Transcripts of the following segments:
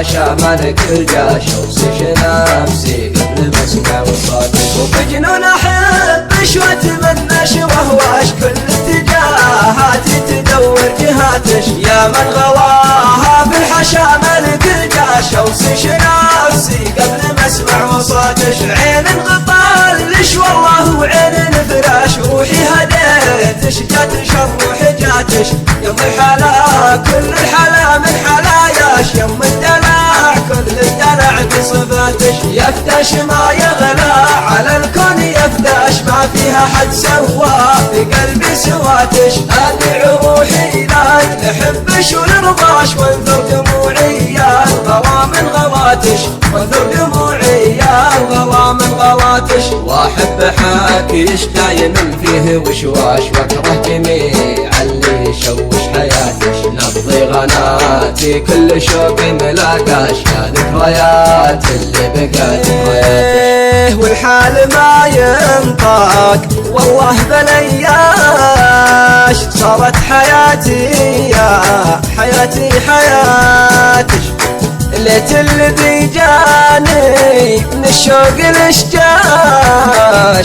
الحشا ملك الجاش اوصف نفسي قبل ما اسمع وصاتك. وبجنون احبش واتمنى وهواش كل اتجاهاتي تدور جهاتش، يا من غواها بالحشا ملك الجاش اوصف نفسي قبل ما اسمع وصاتش. عين انقطالش والله وعين فراش، روحي هديتش جاتش الروح جاتش، يم الحلا كل الحلا من حلاياش، يم الدلع كل الدلع بصفاتش. يفتش ما يغلى على الكون يفتش، ما فيها حد سوا بقلبي سواتش. ادعو روحي لك نحبش ونرضاش، وانثر دموعي يا الغلا من غواتش، وانثر دموعي يا الغلا من غواتش. واحب حاكيش دايم فيه وشواش، واكره جميع اللي يشوش حياتش. نبضي غناتي كل شوق ملاقاش، يا ذكريات اللي بقى ذكرياتش. والحال ما ينطاق والله بلياش، صارت حياتي يا حياتي حياتش. ليت الذي جاني من الشوق الاشجاش،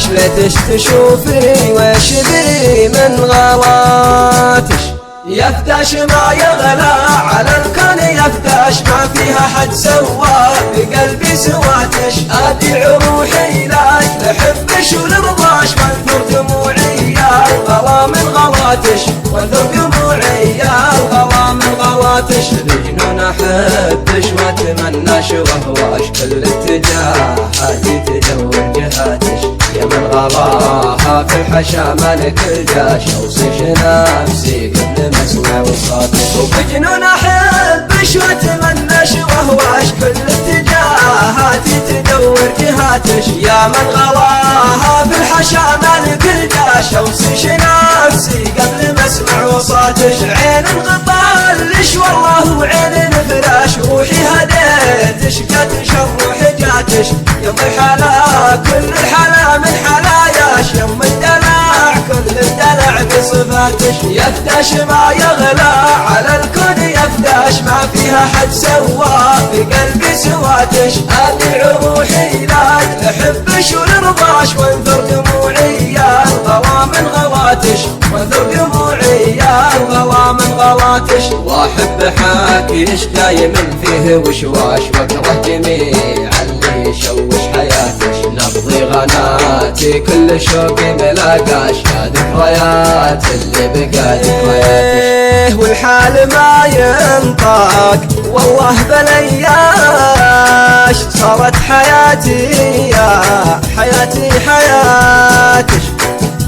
ليتش تشوفي وش بي من غلاتش. يفتش ما يغلى على الكون يفتش، ما فيها حد سوا بقلبي سواتش. ادعو روحي لك نحبش ونرضاش، وانثر دموعي يا الغلا من غواتش، وانثر دموعي يا الغلا من غواتش. بجنون احبش واتمناش وهواش كل اتجاهاتي تدور جهاتش، يا من غلاها في الحشا ملك الجاش اوصف نفسي قبل ما اسمع وصاتك. وبجنون احبش واتمناش وهواش كل اتجاهاتي تدور جهاتش، يا من غلاها في الحشا ملك الجاش اوصف نفسي قبل ما اسمع وصاتش. عين انقطالش والله وعين فراش، روحي هديتش جاتش الروح جاتش، يم الحلا كل الحلا من حلاياش، يم الدلع كل الدلع بصفاتش. يفتش ما يغلى على الكون يفتش، ما فيها حد سوا بقلبي سواتش. ادعو روحي لك نحبش ونرضاش، وانثر دموعي يا الغلا من غواتش، وانثر دموعي يا الغلا من غواتش. واحب حاكيش دايم فيه وشواش، واكره جميع اللي يشوش حياتش. نبضي غناتي كل شوق ملاقاش، يا ذكريات اللي بقى ذكرياتش. والحال ما ينطاق والله بلياش، صارت حياتي يا حياتي حياتش.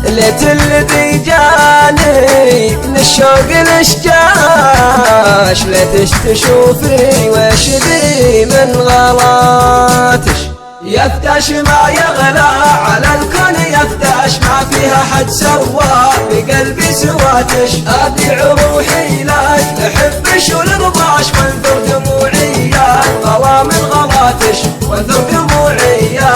ليت الذي جاني من الشوق الاشجاش، ليتش تشوفي وش بي من غلاتش. يفتش ما يغلى على الكون يفتش، ما فيها حد سوا بقلبي سواتش. ادعو روحي لك نحبش ونرضاش، وانثر دموعي يا الغلا من غلاتش، وانثر دموعي يا